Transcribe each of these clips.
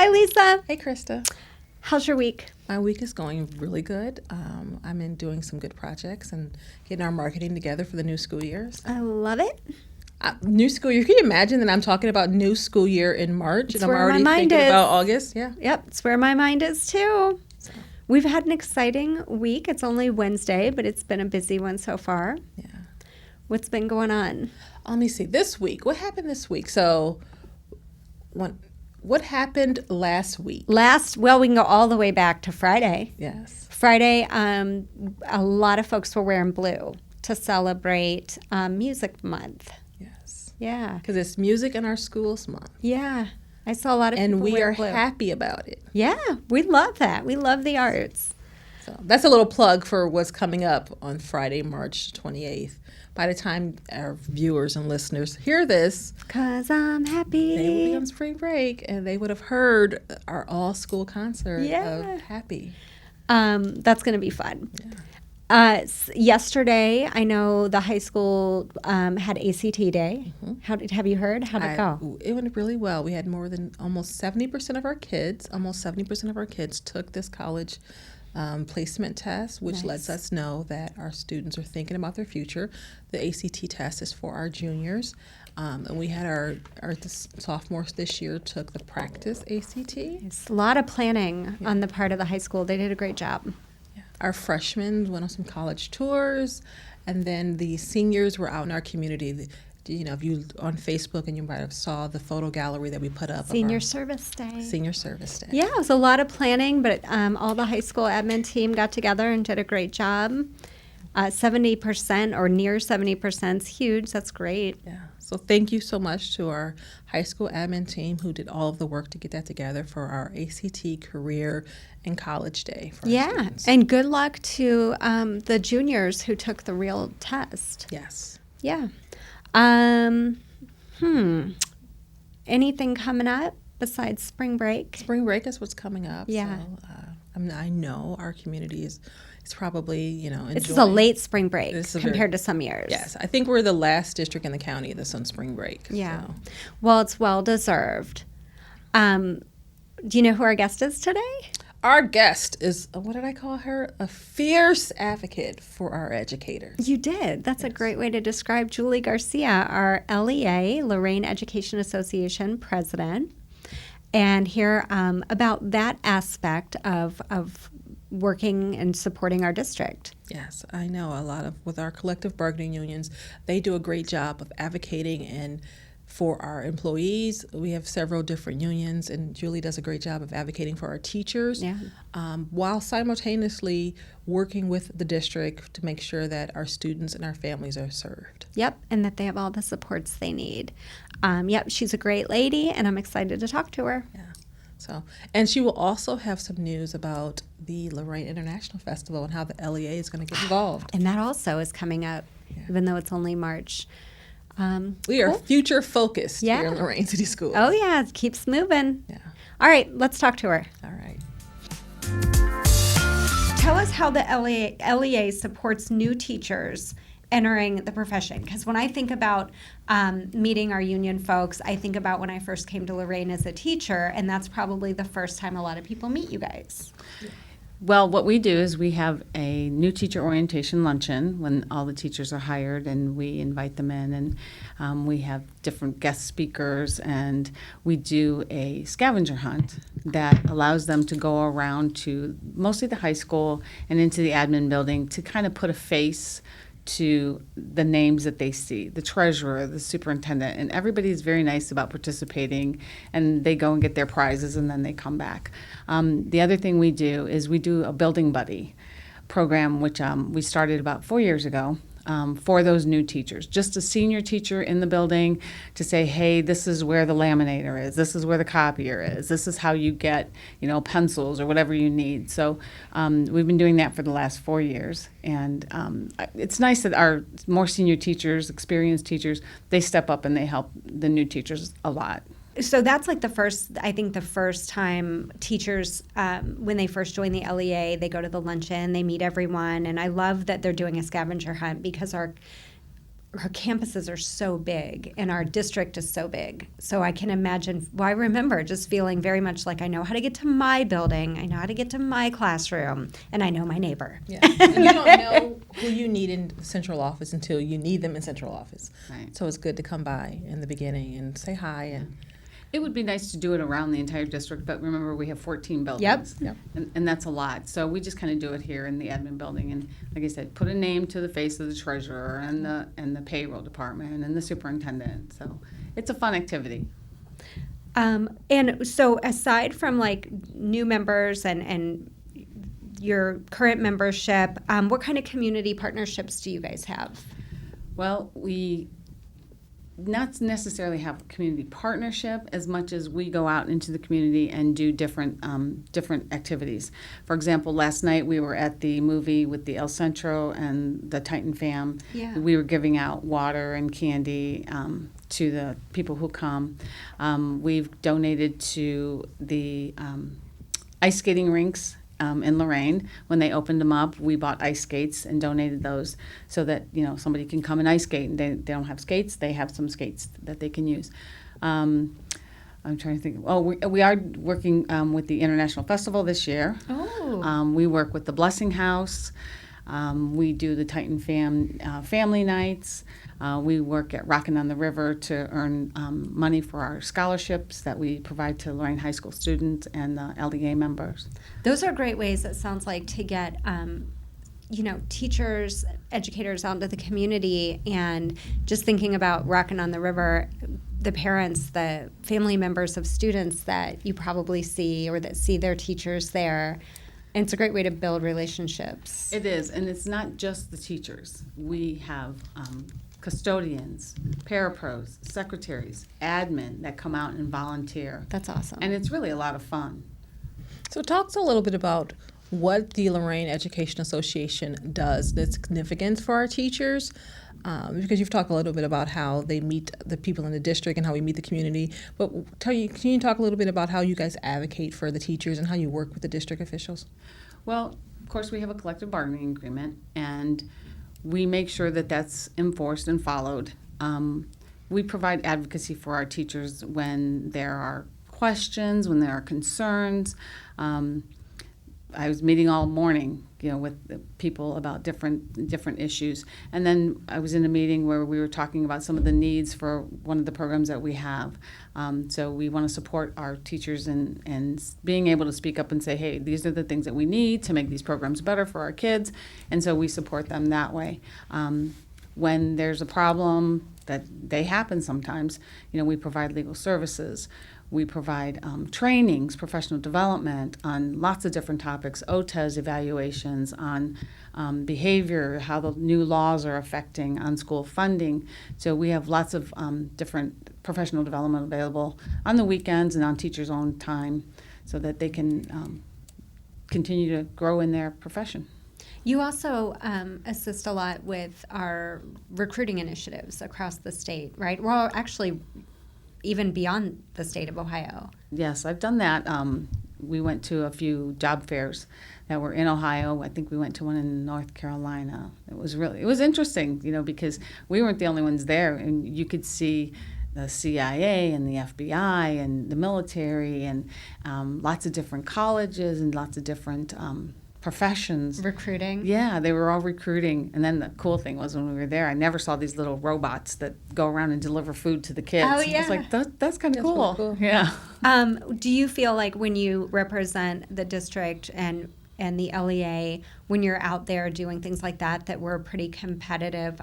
Hi, Lisa. Hey, Krista. How's your week? My week is going really good. I'm in doing some good projects and getting our marketing together for the new school years. I love it. New school year. Can you imagine that I'm talking about new school year in March It's and I'm where my already mind thinking is. about August? Yeah. Yep, it's where my mind is too. So, We've had an exciting week. It's only Wednesday, but it's been a busy one so far. yeah. What's been going on? Let me see. This week, what happened this week? So, what happened last week? We can go all the way back to Friday. Yes. Friday, a lot of folks were wearing blue to celebrate Music Month. Yes. Yeah. Because it's Music in Our Schools Month. Yeah. I saw a lot of people And we wear are blue. happy about it. Yeah, we love that. We love the arts. So that's a little plug for what's coming up on Friday, March 28th. By the time our viewers and listeners hear this, 'Cause I'm happy. they will be on spring break and they would have heard our all-school concert Yeah. of Happy. That's going to be fun. Yeah. Yesterday, I know the high school had ACT Day. Mhm. Have you heard? How'd it go? It went really well. We had more than almost 70% of our kids took this college placement test, which Nice. lets us know that our students are thinking about their future. The ACT test is for our juniors. And we had our sophomores this year took the practice ACT. It's a lot of planning on the part of the high school. They did a great job. Yeah. Our freshmen went on some college tours, and then the seniors were out in our community. You know, if you on Facebook and you might have saw the photo gallery that we put up. Senior Service Day. Senior Service Day. Yeah, it was a lot of planning, but all the high school admin team got together and did a great job. 70% or near 70% is huge. That's great. Yeah. So thank you so much to our high school admin team who did all of the work to get that together for our ACT career and college day for our students. And good luck to the juniors who took the real test. Yes. Yeah. Anything coming up besides spring break? Spring break is what's coming up. Yeah. So, I know our community is probably, enjoying. This is a late spring break This is compared to some years. Yes. I think we're the last district in the county that's on spring break. Yeah. So. Well, it's well deserved. Do you know who our guest is today? Our guest is, what did I call her? A fierce advocate for our educators. You did. That's a great way to describe Julie Garcia, our LEA, Lorain Education Association president, and hear about that aspect of working and supporting our district. Yes, I know with our collective bargaining unions, they do a great job of advocating and for our employees. We have several different unions, and Julie does a great job of advocating for our teachers, while simultaneously working with the district to make sure that our students and our families are served. Yep, and that they have all the supports they need. She's a great lady, and I'm excited to talk to her. Yeah. So, and she will also have some news about the Lorain International Festival and how the LEA is going to get involved. And that also is coming up, even though it's only March. We are future focused Yeah. here in Lorain City Schools. Oh, yeah, it keeps moving. Yeah. All right, let's talk to her. All right. Tell us how the LEA supports new teachers entering the profession. Because when I think about meeting our union folks, I think about when I first came to Lorain as a teacher, and that's probably the first time a lot of people meet you guys. Well, what we do is we have a new teacher orientation luncheon when all the teachers are hired, and we invite them in, and we have different guest speakers, and we do a scavenger hunt that allows them to go around to mostly the high school and into the admin building to kind of put a face to the names that they see, the treasurer, the superintendent, and everybody's very nice about participating, and they go and get their prizes and then they come back. The other thing we do is we do a building buddy program, which we started about 4 years ago. For those new teachers, just a senior teacher in the building to say, hey, this is where the laminator is, this is where the copier is, this is how you get, pencils or whatever you need. So we've been doing that for the last 4 years, and it's nice that our more senior teachers, experienced teachers, they step up and they help the new teachers a lot. So that's like the first time teachers, when they first join the LEA, they go to the luncheon, they meet everyone, and I love that they're doing a scavenger hunt because our campuses are so big and our district is so big. So I can imagine, well, I remember just feeling very much like I know how to get to my building, I know how to get to my classroom, and I know my neighbor. Yeah. And you don't know who you need in central office until you need them in central office. Right. So it's good to come by in the beginning and say hi. And It would be nice to do it around the entire district, but remember we have 14 buildings. Yep. And that's a lot. So we just kind of do it here in the admin building. And like I said, put a name to the face of the treasurer and the payroll department and the superintendent. So it's a fun activity. And so aside from like new members and your current membership, what kind of community partnerships do you guys have? Well, we not necessarily have a community partnership as much as we go out into the community and do different activities. For example, last night we were at the movie with the El Centro and the Titan fam. Yeah. We were giving out water and candy to the people who come. We've donated to the ice skating rinks in Lorain. When they opened them up, we bought ice skates and donated those so that somebody can come and ice skate. And they don't have skates; they have some skates that they can use. I'm trying to think. Oh, we are working with the International Festival this year. Oh. We work with the Blessing House. We do the Titan family nights. We work at Rockin' on the River to earn money for our scholarships that we provide to Lorain High School students and the LEA members. Those are great ways, it sounds like, to get teachers, educators out into the community. And just thinking about Rockin' on the River, the parents, the family members of students that you probably see or that see their teachers there. And it's a great way to build relationships. It is, and it's not just the teachers. We have custodians, parapros, secretaries, admin that come out and volunteer. That's awesome. And it's really a lot of fun. so talk to a little bit about what the Lorain Education Association does that's significant for our teachers, because you've talked a little bit about how they meet the people in the district and how we meet the community. But can you talk a little bit about how you guys advocate for the teachers and how you work with the district officials? Well, of course, we have a collective bargaining agreement, and we make sure that that's enforced and followed. We provide advocacy for our teachers when there are questions, when there are concerns. I was meeting all morning, with the people about different issues. And then I was in a meeting where we were talking about some of the needs for one of the programs that we have. So we want to support our teachers and being able to speak up and say, hey, these are the things that we need to make these programs better for our kids. And so we support them that way. When there's a problem that they happen sometimes, we provide legal services. We provide trainings, professional development on lots of different topics, OTES evaluations on behavior, how the new laws are affecting on school funding. So we have lots of different professional development available on the weekends and on teachers' own time so that they can continue to grow in their profession. You also assist a lot with our recruiting initiatives across the state, right? Well, actually, even beyond the state of Ohio. Yes, I've done that. We went to a few job fairs that were in Ohio. I think we went to one in North Carolina. It was interesting, because we weren't the only ones there, and you could see the CIA and the FBI and the military and lots of different colleges and lots of different professions. Recruiting? Yeah, they were all recruiting. And then the cool thing was when we were there, I never saw these little robots that go around and deliver food to the kids. Oh, yeah. I was like, that's kind of cool. really cool. Yeah. Do you feel like when you represent the district and the LEA, when you're out there doing things like that, that we're a pretty competitive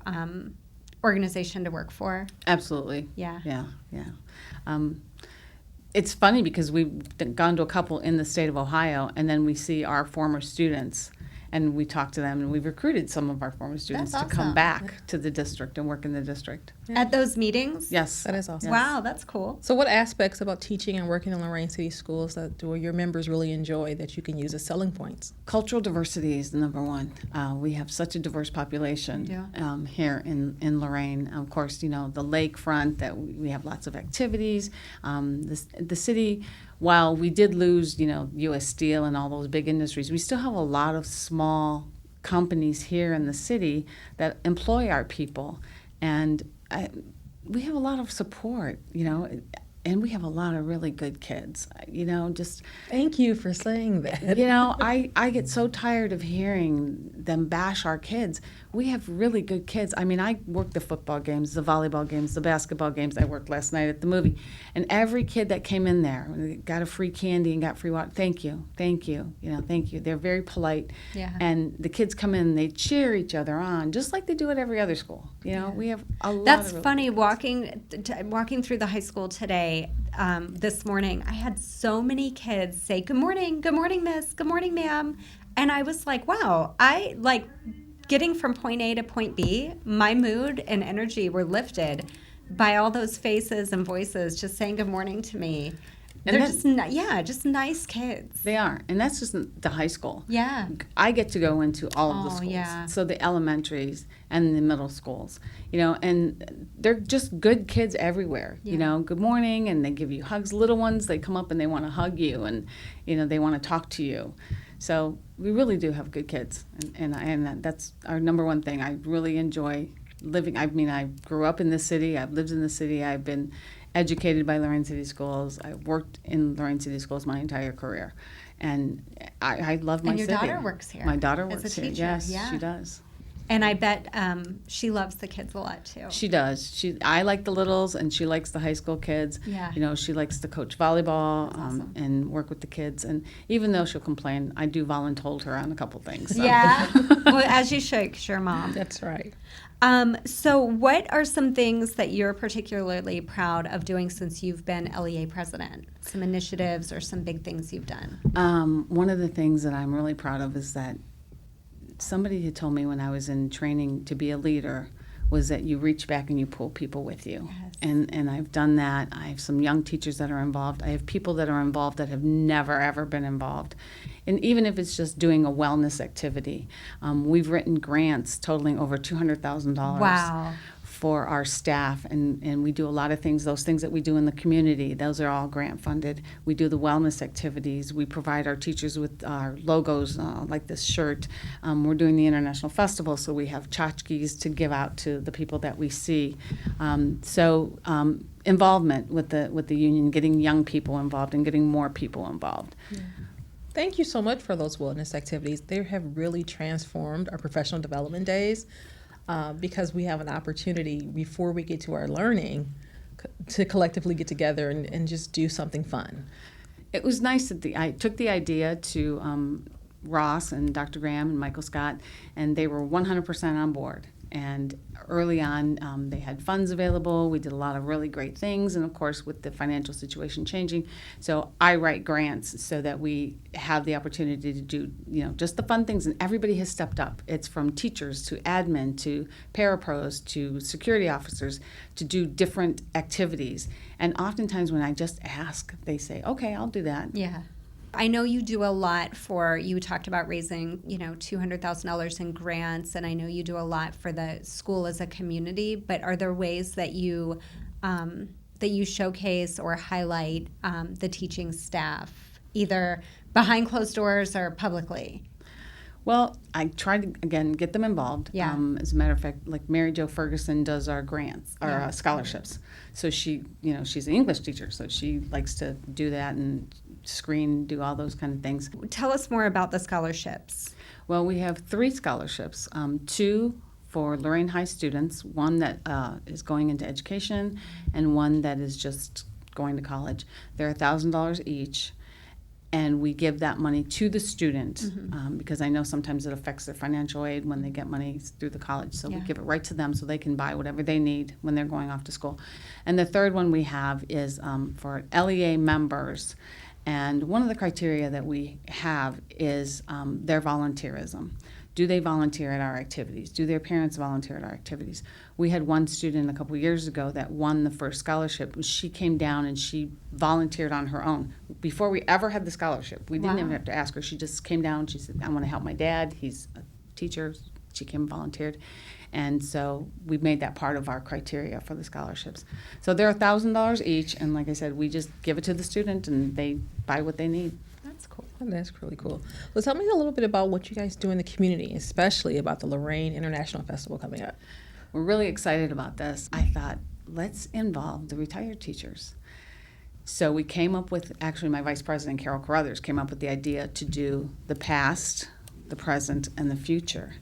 organization to work for? Absolutely. Yeah. Yeah. It's funny because we've gone to a couple in the state of Ohio, and then we see our former students, and we talk to them, and we've recruited some of our former students That's to come awesome. back to the district and work in the district. At those meetings? Yes. That is awesome. Wow, that's cool. So what aspects about teaching and working in Lorain City schools that do your members really enjoy that you can use as selling points? Cultural diversity is the number one. We have such a diverse population here in Lorain. Of course, the lakefront, that we have lots of activities. The city, while we did lose, U.S. Steel and all those big industries, we still have a lot of small companies here in the city that employ our people. And we have a lot of support, and we have a lot of really good kids, just. Thank you for saying that. I get so tired of hearing them bash our kids. We have really good kids. I mean, I work the football games, the volleyball games, the basketball games. I worked last night at the movie. And every kid that came in there got a free candy and got free water. Thank you. Thank you. Thank you. They're very polite. Yeah. And the kids come in and they cheer each other on, just like they do at every other school. We have a lot That's of really funny. good kids. Walking through the high school today, this morning, I had so many kids say, good morning, miss, good morning, ma'am. And I was like, wow, getting from point A to point B, my mood and energy were lifted by all those faces and voices just saying good morning to me. And They're just nice kids. They are. And that's just the high school. Yeah. I get to go into all of the schools. Yeah. So the elementaries and the middle schools, and they're just good kids everywhere. Yeah. Good morning, and they give you hugs. Little ones, they come up and they want to hug you, and they want to talk to you. So we really do have good kids, and that's our number one thing. I really enjoy living. I mean, I grew up in this city. I've lived in the city. I've been educated by Lorain City Schools. I worked in Lorain City Schools my entire career, and I love my And your city. daughter works here. My daughter as works a here. teacher. Yes, Yeah. she does. And I bet she loves the kids a lot too. She does. I like the littles, and she likes the high school kids. Yeah. She likes to coach volleyball Awesome. and work with the kids. And even though she'll complain, I do voluntold her on a couple things. So. Yeah. Well, as you should, sure, Mom. That's right. So what are some things that you're particularly proud of doing since you've been LEA president? Some initiatives or some big things you've done? One of the things that I'm really proud of is that somebody had told me when I was in training to be a leader was that you reach back and you pull people with you. Yes. And I've done that. I have some young teachers that are involved. I have people that are involved that have never, ever been involved. And even if it's just doing a wellness activity, we've written grants totaling over $200,000. Wow. For our staff, and we do a lot of things. Those things that we do in the community, those are all grant funded. We do the wellness activities. We provide our teachers with our logos, like this shirt. We're doing the International Festival, so we have tchotchkes to give out to the people that we see. Involvement with the union, getting young people involved and getting more people involved. Yeah. Thank you so much for those wellness activities. They have really transformed our professional development days. Because we have an opportunity before we get to our learning to collectively get together and just do something fun. It was nice that I took the idea to Ross and Dr. Graham and Michael Scott, and they were 100% on board. And early on, they had funds available. We did a lot of really great things, and of course, with the financial situation changing, so I write grants so that we have the opportunity to do, just the fun things. And everybody has stepped up. It's from teachers to admin to parapros to security officers to do different activities. And oftentimes, when I just ask, they say, "Okay, I'll do that." Yeah. I know you do a lot you talked about raising, $200,000 in grants, and I know you do a lot for the school as a community, but are there ways that you showcase or highlight the teaching staff, either behind closed doors or publicly? Well, I try to, again, get them involved. Yeah. As a matter of fact, like Mary Jo Ferguson does our grants, our scholarships. So she's an English teacher, so she likes to do that and screen, do all those kind of things. Tell us more about the scholarships. Well, we have 3 scholarships, 2 for Lorain High students, one that is going into education and one that is just going to college. They're $1,000 each. And we give that money to the student because I know sometimes it affects their financial aid when they get money through the college. So we give it right to them so they can buy whatever they need when they're going off to school. And the third one we have is for LEA members. And one of the criteria that we have is their volunteerism. Do they volunteer at our activities? Do their parents volunteer at our activities? We had one student a couple years ago that won the first scholarship. She came down and she volunteered on her own. Before we ever had the scholarship, we didn't even have to ask her. She just came down. She said, "I want to help my dad. He's a teacher." She came and volunteered. And so we made that part of our criteria for the scholarships. So they're $1,000 each. And like I said, we just give it to the student and they buy what they need. That's cool. That's really cool. Well, tell me a little bit about what you guys do in the community, especially about the Lorain International Festival coming up. we're really excited about this. I thought, let's involve the retired teachers. So we came up with, actually my vice president, Carol Carruthers, came up with the idea to do the past, the present, and the future.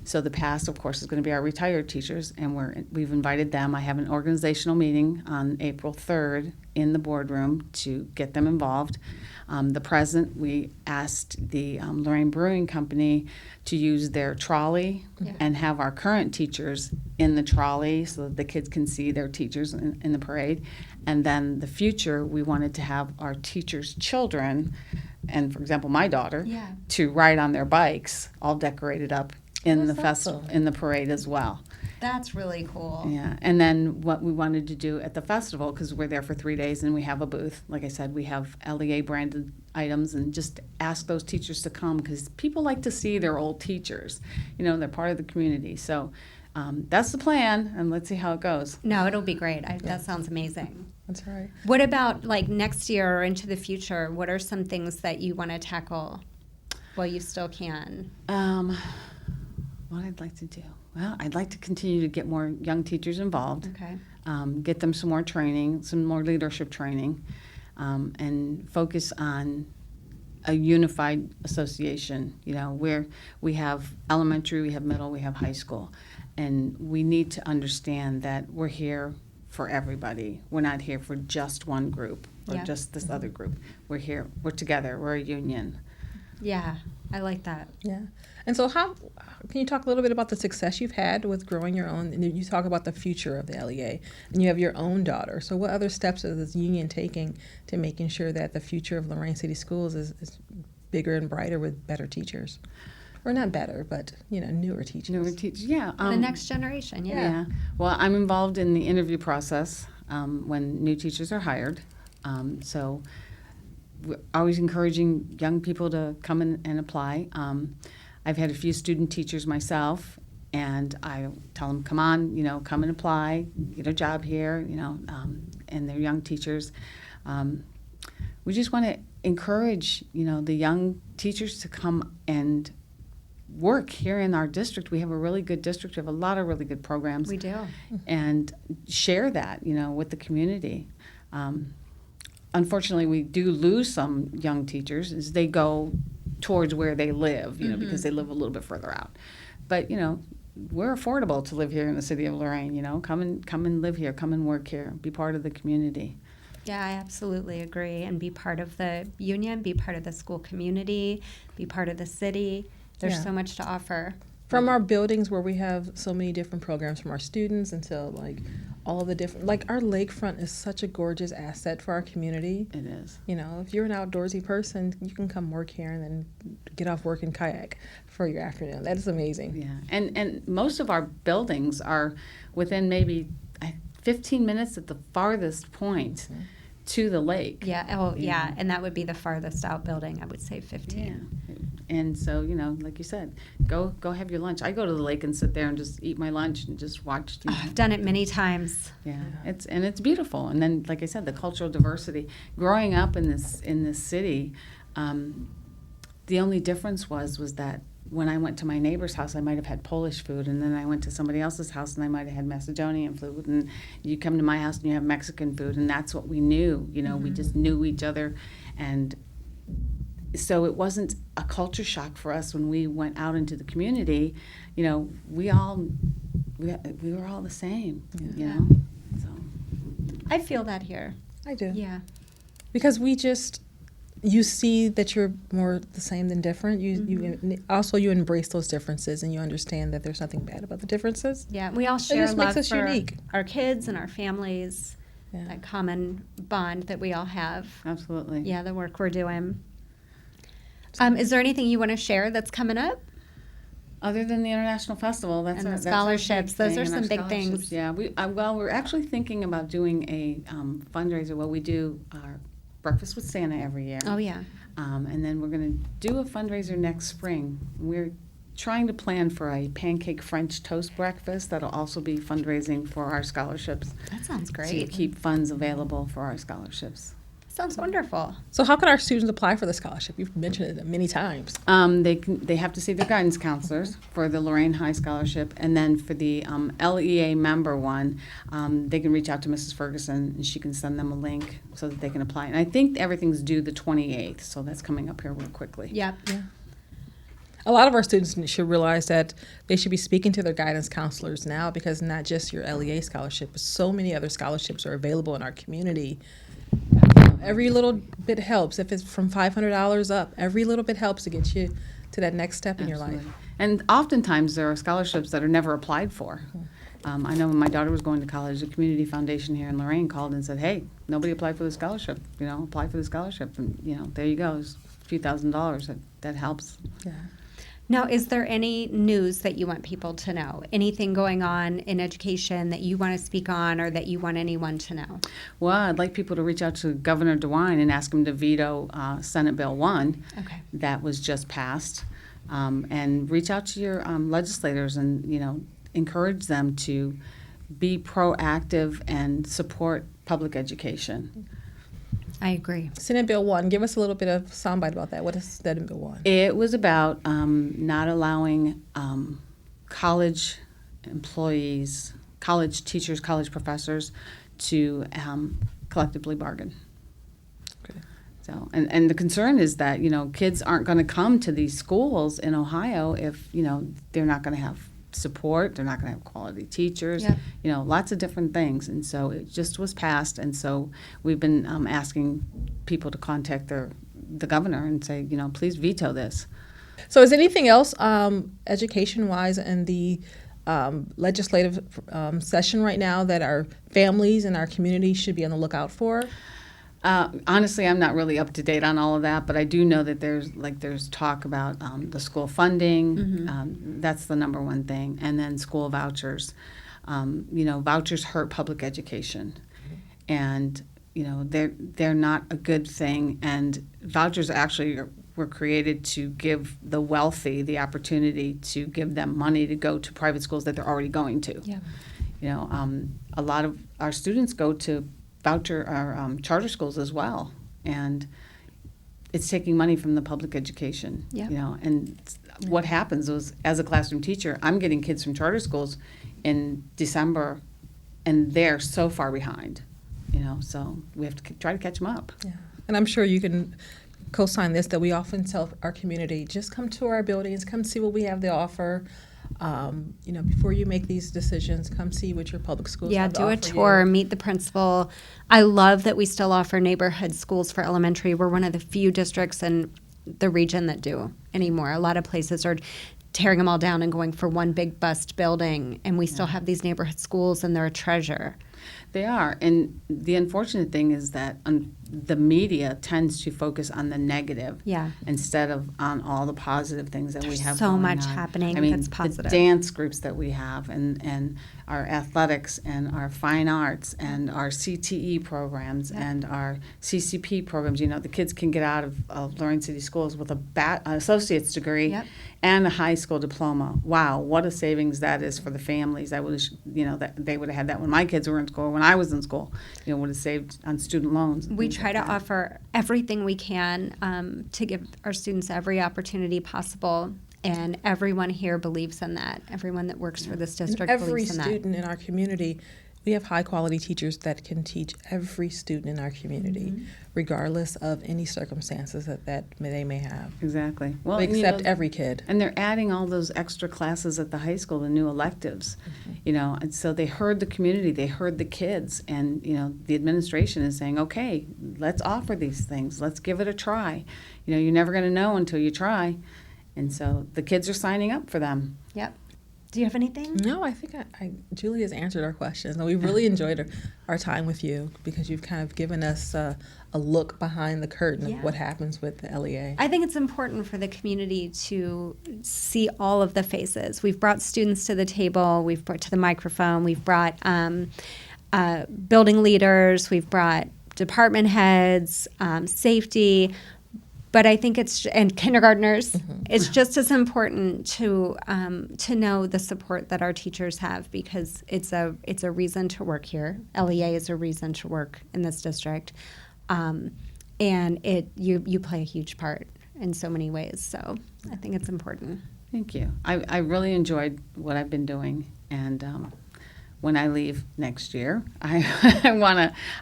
So the past, of course, is going to be our retired teachers, and we've invited them. I have an organizational meeting on April 3rd in the boardroom to get them involved. The present, we asked the Lorain Brewing Company to use their trolley and have our current teachers in the trolley so that the kids can see their teachers in the parade. And then the future, we wanted to have our teachers' children, and for example, my daughter, to ride on their bikes, all decorated up in the festival, in the parade as well. That's really cool. Yeah, and then what we wanted to do at the festival, because we're there for 3 days and we have a booth, like I said, we have LEA branded items, and just ask those teachers to come because people like to see their old teachers. You know, they're part of the community. So that's the plan, and let's see how it goes. No, it'll be great. That sounds amazing. That's right. What about like next year or into the future? What are some things that you want to tackle while you still can? What I'd like to do? Well, I'd like to continue to get more young teachers involved. Okay. Get them some more training, some more leadership training, and focus on a unified association, you know, where we have elementary, we have middle, we have high school. And we need to understand that we're here for everybody. We're not here for just one group or just this other group. We're here, we're together, we're a union. Yeah, I like that. Yeah. And so how can you talk a little bit about the success you've had with growing your own, and you talk about the future of the LEA, and you have your own daughter. So what other steps is this union taking to making sure that the future of Lorain City Schools is bigger and brighter with better teachers? Or not better, but, you know, newer teachers. Newer teachers, yeah. The next generation, yeah. Well, I'm involved in the interview process when new teachers are hired. So we're always encouraging young people to come in and apply. I've had a few student teachers myself, and I tell them, come on, you know, come and apply, get a job here, you know, and they're young teachers. We just want to encourage, you know, the young teachers to come and work here in our district. We have a really good district. We have a lot of really good programs. We do. And share that, you know, with the community. Unfortunately, we do lose some young teachers as they go towards where they live, you know, because they live a little bit further out. But, you know, we're affordable to live here in the city of Lorain, you know. Come and live here, come and work here, be part of the community. Yeah, I absolutely agree. And be part of the union, be part of the school community, be part of the city. There's so much to offer. From our buildings where we have so many different programs from our students until like all of the different, like our lakefront is such a gorgeous asset for our community. It is. You know, if you're an outdoorsy person, you can come work here and then get off work and kayak for your afternoon. That is amazing. Yeah, and most of our buildings are within maybe 15 minutes at the farthest point to the lake. Yeah, oh, yeah, and that would be the farthest out building, I would say 15. Yeah. And so, you know, like you said, go have your lunch. I go to the lake and sit there and just eat my lunch and just watch TV. I've done it many times. Yeah, it's beautiful. And then, like I said, the cultural diversity. Growing up in this city, the only difference was that when I went to my neighbor's house, I might have had Polish food, and then I went to somebody else's house and I might have had Macedonian food, and you come to my house and you have Mexican food, and that's what we knew. You know, we just knew each other, and so it wasn't a culture shock for us when we went out into the community. You know, we were all the same. You know, so I feel that here. I do. Yeah. Because you see that you're more the same than different. You also you embrace those differences and you understand that there's nothing bad about the differences. Yeah, we all share just love makes us for unique. our kids and our families. Yeah. That common bond that we all have. absolutely. Yeah, the work we're doing. Is there anything you want to share that's coming up? Other than the International Festival, that's And the our scholarships, big those thing, are and some our big scholarships. things. Yeah, we're actually thinking about doing a fundraiser. Well, we do our Breakfast with Santa every year. Oh, yeah. And then we're going to do a fundraiser next spring. We're trying to plan for a pancake French toast breakfast that'll also be fundraising for our scholarships. That sounds To great. keep funds available for our scholarships. Sounds wonderful. So how can our students apply for the scholarship? You've mentioned it many times. They have to see their guidance counselors for the Lorain High Scholarship, and then for the LEA member one, they can reach out to Mrs. Ferguson, and she can send them a link so that they can apply. And I think everything's due the 28th, so that's coming up here real quickly. Yep. Yeah. A lot of our students should realize that they should be speaking to their guidance counselors now, because not just your LEA scholarship, but so many other scholarships are available in our community. Every little bit helps. If it's from $500 up, every little bit helps to get you to that next step in your life. Absolutely. And oftentimes there are scholarships that are never applied for. I know when my daughter was going to college, the community foundation here in Lorain called and said, "Hey, nobody applied for the scholarship. Apply for the scholarship." And there you go. It's a few $1,000s. That helps. Yeah. Now, is there any news that you want people to know? Anything going on in education that you want to speak on, or that you want anyone to know? Well, I'd like people to reach out to Governor DeWine and ask him to veto Senate Bill 1 Okay. that was just passed, and reach out to your legislators and encourage them to be proactive and support public education. I agree. Senate Bill 1, give us a little bit of soundbite about that. What is Senate Bill 1? It was about not allowing college employees, college teachers, college professors to collectively bargain. Okay. So, and the concern is that, kids aren't going to come to these schools in Ohio if, they're not going to have support, they're not going to have quality teachers, Yep. Lots of different things. And so it just was passed. And so we've been asking people to contact the governor and say, please veto this. So is anything else education-wise in the legislative session right now that our families and our community should be on the lookout for? Honestly, I'm not really up to date on all of that, but I do know that there's talk about the school funding. Mm-hmm. That's the number one thing, and then school vouchers. Vouchers hurt public education, and they're not a good thing. And vouchers actually were created to give the wealthy the opportunity to give them money to go to private schools that they're already going to. Yeah. A lot of our students go to charter schools as well, and it's taking money from the public education. Yeah. And what happens is, as a classroom teacher, I'm getting kids from charter schools in December, and they're so far behind. So we have to try to catch them up. Yeah. And I'm sure you can co-sign this, that we often tell our community, just come to our buildings, come see what we have to offer. Before you make these decisions, come see what your public schools have to do a offer tour, you. meet the principal. I love that we still offer neighborhood schools for elementary. We're one of the few districts in the region that do anymore. A lot of places are tearing them all down and going for one big bust building, and we still have these neighborhood schools, and they're a treasure. They are, and the unfortunate thing is that the media tends to focus on the negative, instead of on all the positive things that we have. So going much on. happening I mean, that's positive. The dance groups that we have, and our athletics, and our fine arts, and our CTE programs, and our CCP programs. The kids can get out of Lorain City Schools with an associate's degree and a high school diploma. Wow, what a savings that is for the families. I wish, that they would have had that when my kids were in school, when I was in school. Would have saved on student loans. We try to offer everything we can to give our students every opportunity possible, and everyone here believes in that. Everyone that works for this district believes in that. Every student in our community, we have high-quality teachers that can teach every student in our community, regardless of any circumstances that they may have. Exactly. Well, We accept every kid. And they're adding all those extra classes at the high school, the new electives, and so they heard the community, they heard the kids, and, the administration is saying, okay, let's offer these things, let's give it a try. You're never going to know until you try. And so the kids are signing up for them. Yep. Do you have anything? No, I think Julie has answered our questions. And we've really enjoyed our time with you, because you've kind of given us a look behind the curtain of what happens with the LEA. I think it's important for the community to see all of the faces. We've brought students to the table. We've brought to the microphone. We've brought building leaders. We've brought department heads, safety. But I think and kindergartners. It's just as important to know the support that our teachers have, because it's a reason to work here. LEA is a reason to work in this district. and you play a huge part in so many ways. So I think it's important. Thank you. I really enjoyed what I've been doing, and when I leave next year, I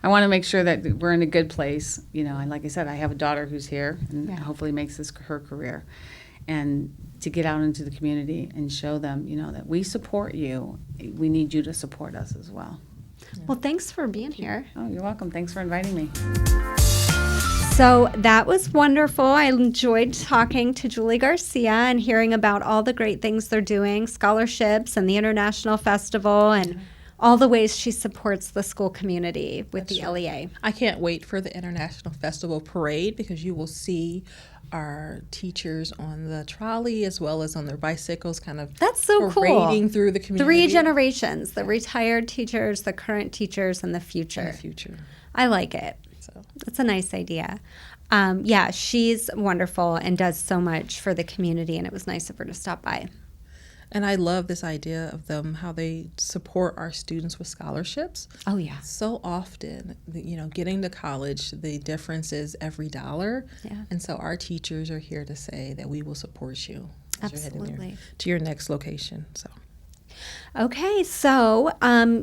wanna make sure that we're in a good place. You know, and like I said, I have a daughter who's here, and Yeah. hopefully makes this her career, and to get out into the community and show them, you know, that we support you. We need you to support us as well. Well, thanks for being here. Oh, you're welcome. Thanks for inviting me. So that was wonderful. I enjoyed talking to Julie Garcia and hearing about all the great things they're doing, scholarships and the International Festival, and all the ways she supports the school community with the LEA. I can't wait for the International Festival parade because you will see our teachers on the trolley as well as on their bicycles, kind of That's so cool. parading through the community. 3 generations, the retired teachers, the current teachers, and the in future. the future. I like it. So That's a nice idea. Yeah, she's wonderful and does so much for the community, and it was nice of her to stop by. and I love this idea of them, how they support our students with scholarships. Oh, yeah. So often, getting to college, the difference is every dollar. Yeah. And so our teachers are here to say that we will support you as you're heading Absolutely. to your next location. So Okay, so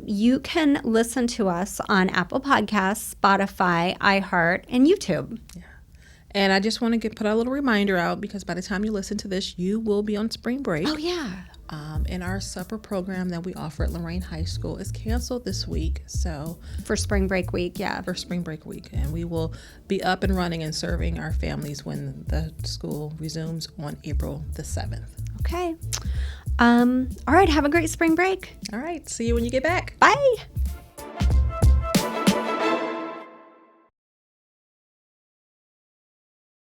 you can listen to us on Apple Podcasts, Spotify, iHeart, and YouTube. and I just want to put a little reminder out because by the time you listen to this, you will be on spring break. Oh, yeah. And our supper program that we offer at Lorain High School is canceled this week. So For spring break week, yeah. for spring break week, and we will be up and running and serving our families when the school resumes on April the 7th. Okay. All right, have a great spring break. All right, see you when you get back. Bye.